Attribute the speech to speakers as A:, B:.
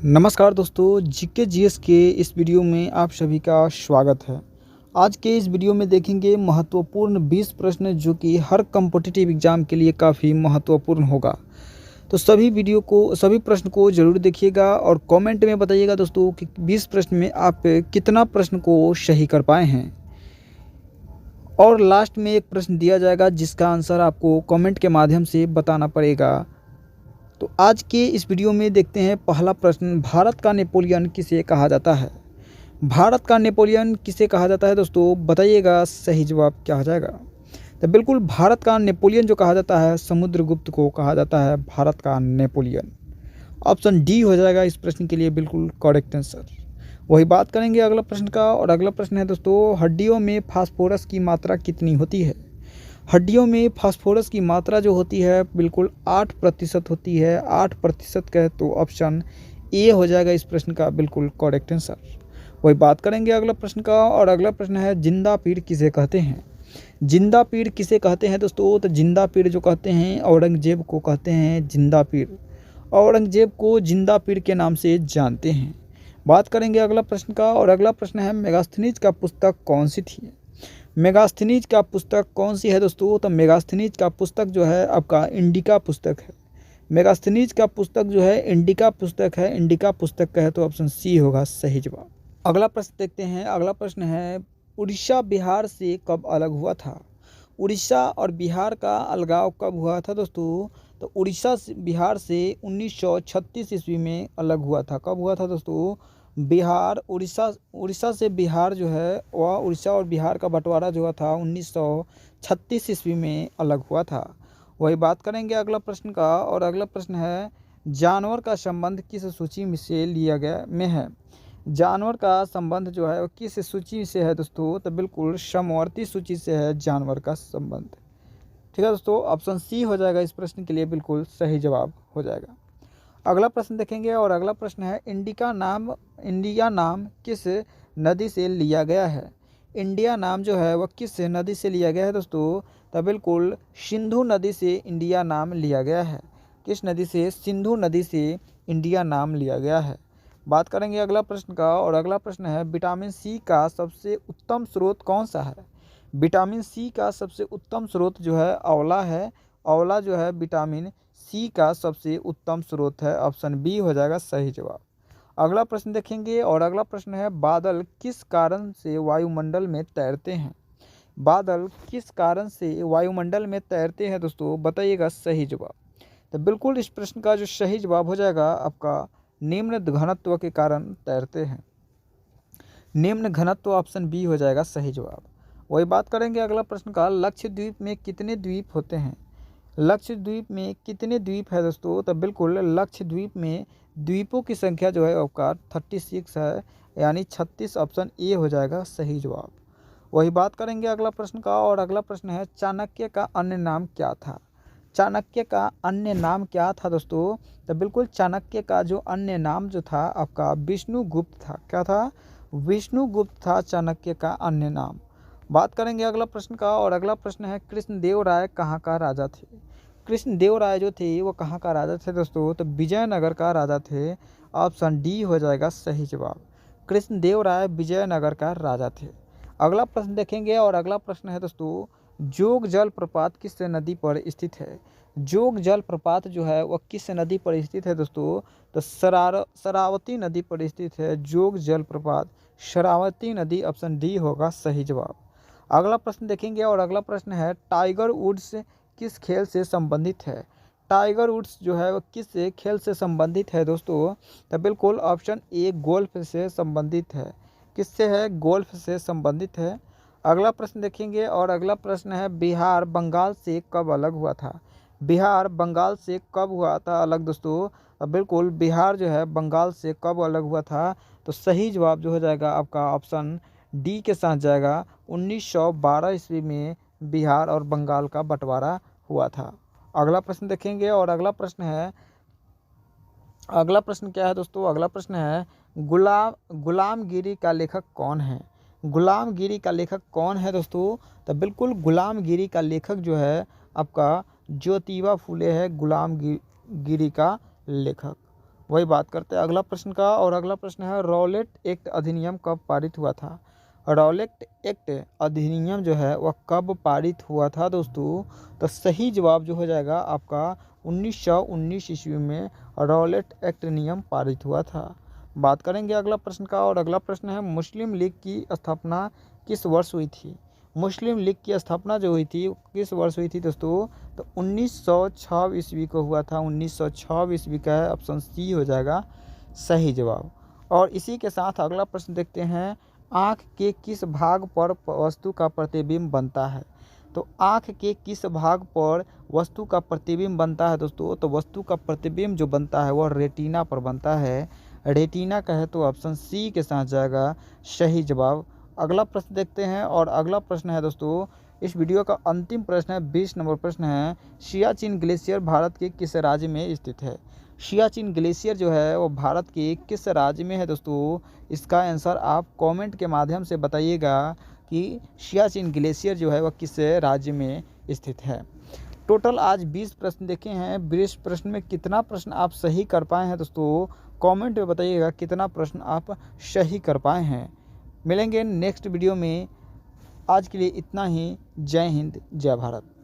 A: नमस्कार दोस्तों, GK GS के इस वीडियो में आप सभी का स्वागत है। आज के इस वीडियो में देखेंगे महत्वपूर्ण 20 प्रश्न जो कि हर कॉम्पिटिटिव एग्ज़ाम के लिए काफ़ी महत्वपूर्ण होगा। तो सभी प्रश्न को ज़रूर देखिएगा और कमेंट में बताइएगा दोस्तों कि 20 प्रश्न में आप कितना प्रश्न को सही कर पाए हैं। और लास्ट में एक प्रश्न दिया जाएगा जिसका आंसर आपको कमेंट के माध्यम से बताना पड़ेगा। तो आज के इस वीडियो में देखते हैं पहला प्रश्न, भारत का नेपोलियन किसे कहा जाता है? भारत का नेपोलियन किसे कहा जाता है दोस्तों, बताइएगा सही जवाब क्या हो जाएगा। तो बिल्कुल भारत का नेपोलियन जो कहा जाता है समुद्रगुप्त को कहा जाता है भारत का नेपोलियन। ऑप्शन डी हो जाएगा इस प्रश्न के लिए बिल्कुल करेक्ट आंसर। वही बात करेंगे अगला प्रश्न का, और अगला प्रश्न है दोस्तों, हड्डियों में फास्फोरस की मात्रा कितनी होती है? हड्डियों में फास्फोरस की मात्रा जो होती है बिल्कुल 8% होती है। 8% कहे तो ऑप्शन ए हो जाएगा इस प्रश्न का बिल्कुल करेक्ट आंसर। वही बात करेंगे अगला प्रश्न का, और अगला प्रश्न है जिंदा पीर किसे कहते हैं? जिंदा पीर किसे कहते हैं दोस्तों, तो जिंदा पीर जो कहते हैं औरंगजेब को कहते हैं जिंदा पीर। औरंगजेब को जिंदा पीर के नाम से जानते हैं। बात करेंगे अगला प्रश्न का, और अगला प्रश्न है मेगास्थनीज का पुस्तक कौन सी थी? मेगास्थनीज का पुस्तक कौन सी है दोस्तों, तो मेगास्थनीज का पुस्तक जो है आपका इंडिका पुस्तक है। मेगास्थनीज का पुस्तक जो है इंडिका पुस्तक है। इंडिका पुस्तक का है तो ऑप्शन सी होगा सही जवाब। अगला प्रश्न देखते हैं। अगला प्रश्न है उड़ीसा बिहार से कब अलग हुआ था? उड़ीसा और बिहार का अलगाव कब हुआ था दोस्तों, तो उड़ीसा बिहार से 1936 ईस्वी में अलग हुआ था। कब हुआ था दोस्तों? बिहार उड़ीसा से बिहार जो है वह उड़ीसा और बिहार का बंटवारा जो हुआ था 1936 ईस्वी में अलग हुआ था। वही बात करेंगे अगला प्रश्न का, और अगला प्रश्न है जानवर का संबंध किस सूची में से लिया गया में है? जानवर का संबंध जो है वो किस सूची से है दोस्तों, तो बिल्कुल समवर्ती सूची से है जानवर का संबंध। ठीक है दोस्तों, ऑप्शन सी हो जाएगा इस प्रश्न के लिए बिल्कुल सही जवाब हो जाएगा। अगला प्रश्न देखेंगे, और अगला प्रश्न है इंडिया नाम किस नदी से लिया गया है? इंडिया नाम जो है वह किस नदी से लिया गया है दोस्तों, तो बिल्कुल सिंधु नदी से इंडिया नाम लिया गया है। किस नदी से? सिंधु नदी से इंडिया नाम लिया गया है। बात करेंगे अगला प्रश्न का, और अगला प्रश्न है विटामिन सी का सबसे उत्तम स्रोत कौन सा है? विटामिन सी का सबसे उत्तम स्रोत जो है आंवला है। आंवला जो है विटामिन सी का सबसे उत्तम स्रोत है। ऑप्शन बी हो जाएगा सही जवाब। अगला प्रश्न देखेंगे, और अगला प्रश्न है बादल किस कारण से वायुमंडल में तैरते हैं? बादल किस कारण से वायुमंडल में तैरते हैं दोस्तों, बताइएगा सही जवाब। तो बिल्कुल इस प्रश्न का जो सही जवाब हो जाएगा आपका निम्न घनत्व के कारण तैरते हैं। निम्न घनत्व ऑप्शन बी हो जाएगा सही जवाब। वही बात करेंगे अगला प्रश्न का, लक्षद्वीप में कितने द्वीप होते हैं? लक्षद्वीप में कितने द्वीप है दोस्तों, तो बिल्कुल लक्षद्वीप में द्वीपों की संख्या जो है आपका 36 है, यानी 36 ऑप्शन ए हो जाएगा सही जवाब। वही बात करेंगे अगला प्रश्न का, और अगला प्रश्न है चाणक्य का अन्य नाम क्या था? चाणक्य का अन्य नाम क्या था दोस्तों, तो बिल्कुल चाणक्य का जो अन्य नाम जो था आपका विष्णुगुप्त था। क्या था? विष्णुगुप्त था चाणक्य का अन्य नाम। बात करेंगे अगला प्रश्न का, और अगला प्रश्न है कृष्णदेव राय कहाँ का राजा थे? कृष्णदेव राय जो थे वो कहाँ का राजा थे दोस्तों, तो विजयनगर का राजा थे। ऑप्शन डी हो जाएगा सही जवाब। कृष्णदेव राय विजयनगर का राजा थे। अगला प्रश्न देखेंगे, और अगला प्रश्न है दोस्तों जोग जलप्रपात किस नदी पर स्थित है? जोग जलप्रपात जो है वह किस नदी पर स्थित है दोस्तों, तो शरावती नदी पर स्थित है जोग जलप्रपात। शरावती नदी ऑप्शन डी होगा सही जवाब। अगला प्रश्न देखेंगे, और अगला प्रश्न है टाइगर वुड्स किस खेल से संबंधित है? टाइगर वुड्स जो है वो किस खेल से संबंधित है दोस्तों, तो बिल्कुल ऑप्शन ए गोल्फ से संबंधित है। किससे है? गोल्फ से संबंधित है। अगला प्रश्न देखेंगे, और अगला प्रश्न है बिहार बंगाल से कब अलग हुआ था? बिहार बंगाल से कब हुआ था अलग दोस्तों, तो बिल्कुल बिहार जो है बंगाल से कब अलग हुआ था, तो सही जवाब जो हो जाएगा आपका ऑप्शन डी के साथ जाएगा। 1912 ईस्वी में बिहार और बंगाल का बंटवारा हुआ था। अगला प्रश्न देखेंगे, और अगला प्रश्न क्या है दोस्तों, अगला प्रश्न है गुलामगिरी का लेखक कौन है? गुलामगिरी का लेखक कौन है दोस्तों, तो बिल्कुल गुलामगिरी का लेखक जो है आपका ज्योतिबा फुले है गुलामगिरी का लेखक। वही बात करते हैं अगला प्रश्न का। और अगला प्रश्न है रॉलेट एक्ट अधिनियम कब पारित हुआ था। रॉलेट एक्ट अधिनियम जो है वह कब पारित हुआ था दोस्तों। तो सही जवाब जो हो जाएगा आपका 1919 ईस्वी में रॉलेट एक्ट नियम पारित हुआ था। बात करेंगे अगला प्रश्न का। और अगला प्रश्न है मुस्लिम लीग की स्थापना किस वर्ष हुई थी। मुस्लिम लीग की स्थापना जो हुई थी किस वर्ष हुई थी दोस्तों। तो 1906 ईस्वी को हुआ था। 1906 ईस्वी का है, ऑप्शन सी हो जाएगा सही जवाब। और इसी के साथ अगला प्रश्न देखते हैं आँख के किस भाग पर वस्तु का प्रतिबिंब बनता है। तो आँख के किस भाग पर वस्तु का प्रतिबिंब बनता है दोस्तों। तो वस्तु का प्रतिबिंब जो बनता है वह रेटिना पर बनता है। रेटिना का है तो ऑप्शन सी के साथ जाएगा सही जवाब। अगला प्रश्न देखते हैं। और अगला प्रश्न है दोस्तों इस वीडियो का अंतिम प्रश्न है 20 नंबर प्रश्न है सियाचिन ग्लेशियर भारत के किस राज्य में स्थित है। सियाचिन ग्लेशियर जो है वो भारत के किस राज्य में है दोस्तों। इसका आंसर आप कमेंट के माध्यम से बताइएगा कि सियाचिन ग्लेशियर जो है वह किस राज्य में स्थित है। टोटल आज 20 प्रश्न देखे हैं। 20 प्रश्न में कितना प्रश्न आप सही कर पाए हैं दोस्तों, कमेंट में बताइएगा कितना प्रश्न आप सही कर पाए हैं। मिलेंगे नेक्स्ट वीडियो में। आज के लिए इतना ही। जय हिंद, जय भारत।